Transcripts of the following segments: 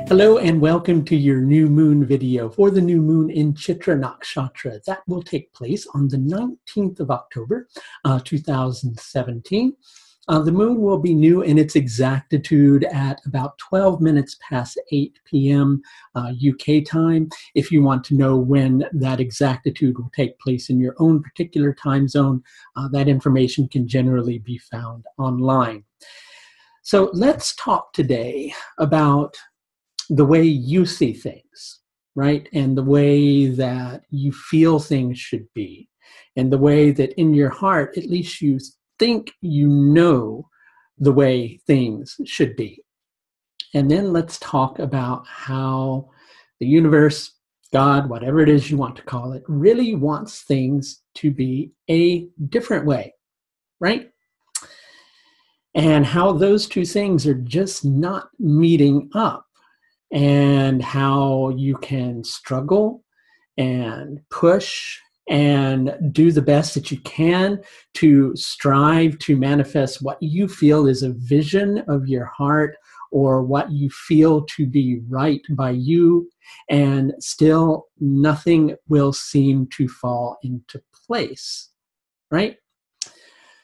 Hello and welcome to your new moon video for the new moon in Chitra Nakshatra. That will take place on the 19th of October, 2017. The moon will be new in its exactitude at about 12 minutes past 8 p.m. UK time. If you want to know when that exactitude will take place in your own particular time zone, that information can generally be found online. So let's talk today about the way you see things, right? And the way that you feel things should be. And the way that in your heart, at least you think you know the way things should be. And then let's talk about how the universe, God, whatever it is you want to call it, really wants things to be a different way, right? And how those two things are just not meeting up. And how you can struggle and push and do the best that you can to strive to manifest what you feel is a vision of your heart or what you feel to be right by you, and still nothing will seem to fall into place, right?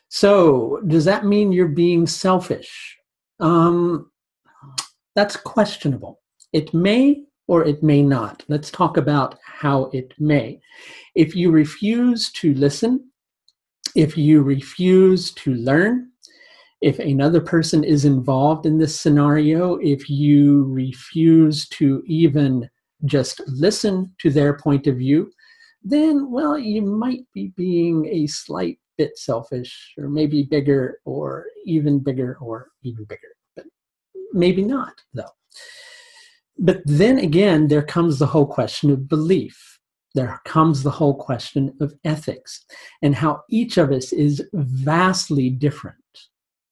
So does that mean you're being selfish? That's questionable. It may or it may not. Let's talk about how it may. If you refuse to listen, if you refuse to learn, if another person is involved in this scenario, if you refuse to even just listen to their point of view, then, well, you might be being a slight bit selfish, or maybe bigger or even bigger, but maybe not, though. But then again, there comes the whole question of belief. There comes the whole question of ethics and how each of us is vastly different.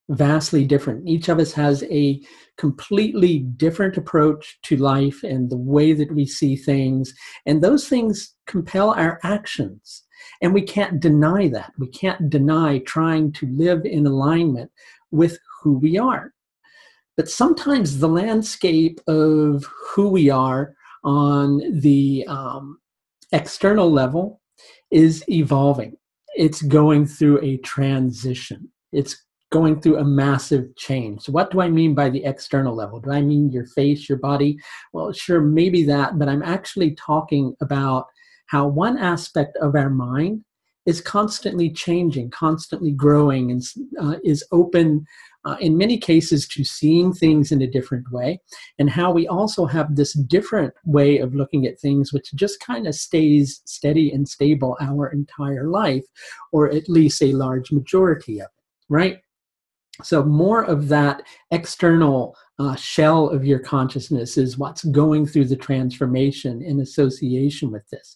Vastly different. Each of us has a completely different approach to life and the way that we see things. And those things compel our actions. And we can't deny that. We can't deny trying to live in alignment with who we are. But sometimes the landscape of who we are on the external level is evolving. It's going through a transition. It's going through a massive change. So what do I mean by the external level? Do I mean your face, your body? Well, sure, maybe that, but I'm actually talking about how one aspect of our mind is constantly changing, constantly growing, and is open in many cases to seeing things in a different way, and how we also have this different way of looking at things which just kind of stays steady and stable our entire life, or at least a large majority of it, right? So more of that external shell of your consciousness is what's going through the transformation in association with this.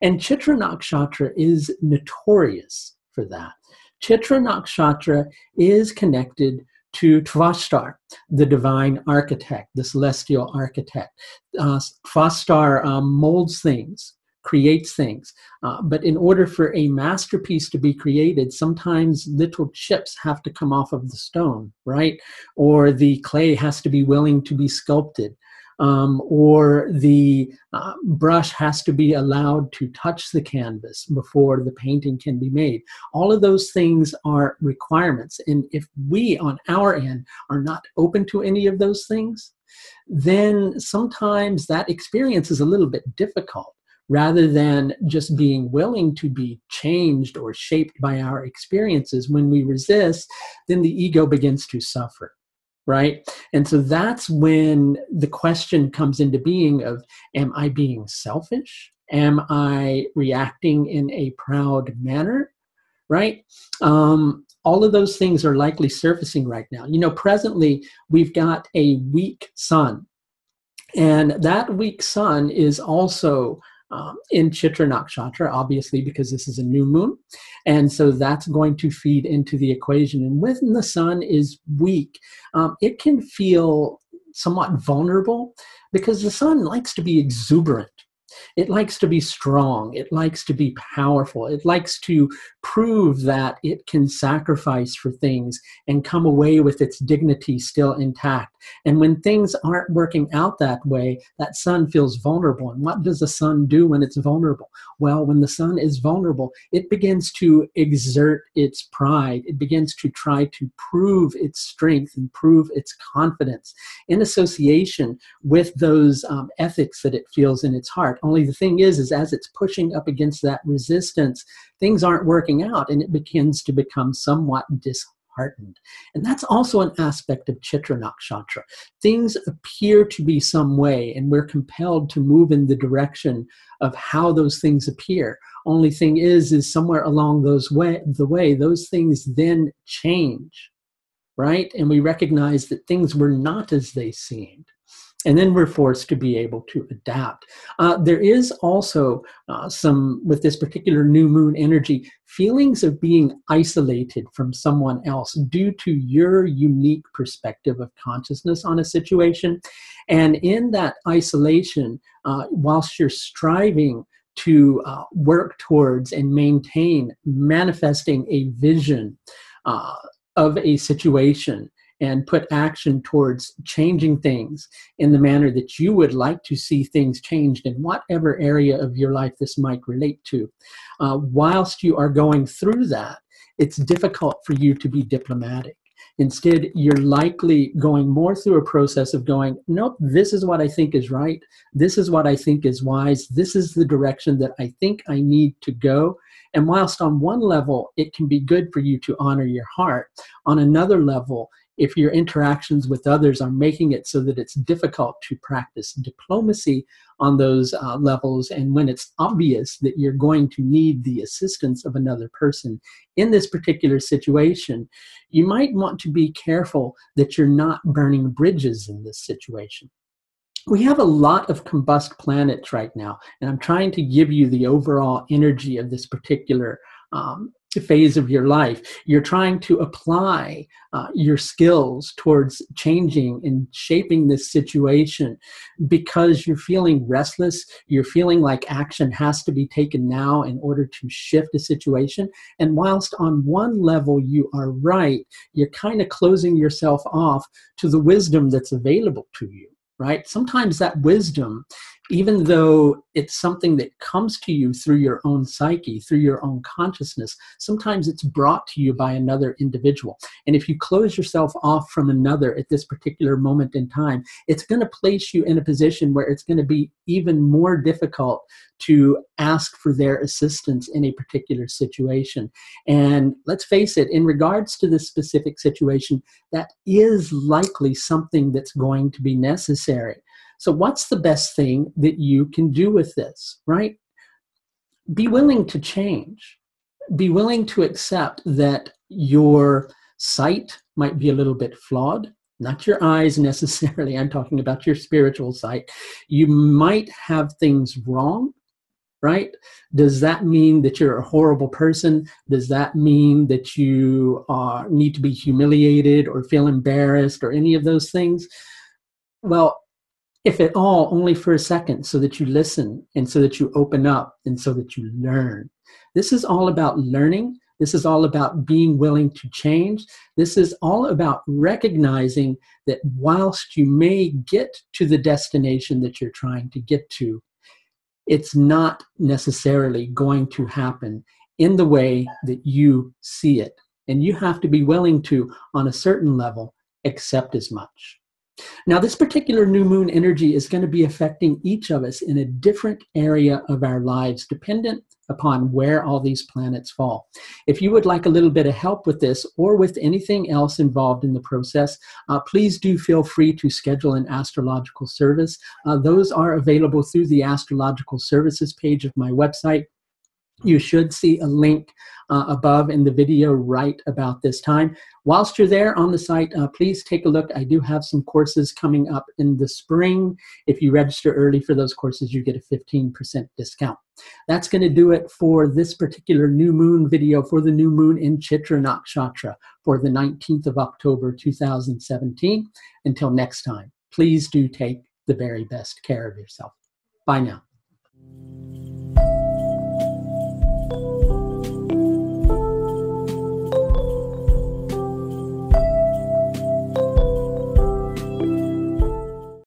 And Chitra Nakshatra is notorious for that. Chitra Nakshatra is connected to Tvastar, the divine architect, the celestial architect. Tvastar molds things, creates things. But in order for a masterpiece to be created, sometimes little chips have to come off of the stone, right? Or the clay has to be willing to be sculpted. Or the brush has to be allowed to touch the canvas before the painting can be made. All of those things are requirements. And if we, on our end, are not open to any of those things, then sometimes that experience is a little bit difficult. Rather than just being willing to be changed or shaped by our experiences, when we resist, then the ego begins to suffer. Right? And so that's when the question comes into being of, am I being selfish? Am I reacting in a proud manner? Right? All of those things are likely surfacing right now. You know, presently, we've got a weak sun. And that weak sun is also in Chitra Nakshatra, obviously, because this is a new moon. And so that's going to feed into the equation. And when the sun is weak, it can feel somewhat vulnerable because the sun likes to be exuberant. It likes to be strong. It likes to be powerful. It likes to prove that it can sacrifice for things and come away with its dignity still intact. And when things aren't working out that way, that sun feels vulnerable. And what does the sun do when it's vulnerable? Well, when the sun is vulnerable, it begins to exert its pride. It begins to try to prove its strength and prove its confidence in association with those ethics that it feels in its heart. Only the thing is as it's pushing up against that resistance, things aren't working out, and it begins to become somewhat disheartened. And that's also an aspect of Chitra Nakshatra. Things appear to be some way, and we're compelled to move in the direction of how those things appear. Only thing is somewhere along the way, those things then change, right? And we recognize that things were not as they seemed. And then we're forced to be able to adapt. There is also with this particular new moon energy, feelings of being isolated from someone else due to your unique perspective of consciousness on a situation. And in that isolation, whilst you're striving to work towards and maintain manifesting a vision of a situation, and put action towards changing things in the manner that you would like to see things changed in whatever area of your life this might relate to. Whilst you are going through that, it's difficult for you to be diplomatic. Instead, you're likely going more through a process of going, nope, this is what I think is right. This is what I think is wise. This is the direction that I think I need to go. And whilst on one level, it can be good for you to honor your heart, on another level, if your interactions with others are making it so that it's difficult to practice diplomacy on those levels, and when it's obvious that you're going to need the assistance of another person in this particular situation, you might want to be careful that you're not burning bridges in this situation. We have a lot of combust planets right now, and I'm trying to give you the overall energy of this particular phase of your life. You're trying to apply your skills towards changing and shaping this situation because you're feeling restless. You're feeling like action has to be taken now in order to shift a situation. And whilst on one level you are right, you're kind of closing yourself off to the wisdom that's available to you. Right? Sometimes that wisdom, even though it's something that comes to you through your own psyche, through your own consciousness, sometimes it's brought to you by another individual. And if you close yourself off from another at this particular moment in time, it's going to place you in a position where it's going to be even more difficult to ask for their assistance in a particular situation. And let's face it, in regards to this specific situation, that is likely something that's going to be necessary. So what's the best thing that you can do with this, right? Be willing to change. Be willing to accept that your sight might be a little bit flawed. Not your eyes necessarily. I'm talking about your spiritual sight. You might have things wrong, right? Does that mean that you're a horrible person? Does that mean that you need to be humiliated or feel embarrassed or any of those things? Well, if at all, only for a second, so that you listen and so that you open up and so that you learn. This is all about learning. This is all about being willing to change. This is all about recognizing that whilst you may get to the destination that you're trying to get to, it's not necessarily going to happen in the way that you see it. And you have to be willing to, on a certain level, accept as much. Now, this particular new moon energy is going to be affecting each of us in a different area of our lives, dependent upon where all these planets fall. If you would like a little bit of help with this or with anything else involved in the process, please do feel free to schedule an astrological service. Those are available through the astrological services page of my website. You should see a link above in the video right about this time. Whilst you're there on the site, please take a look. I do have some courses coming up in the spring. If you register early for those courses, you get a 15% discount. That's going to do it for this particular new moon video for the new moon in Chitra Nakshatra for the 19th of October, 2017. Until next time, please do take the very best care of yourself. Bye now.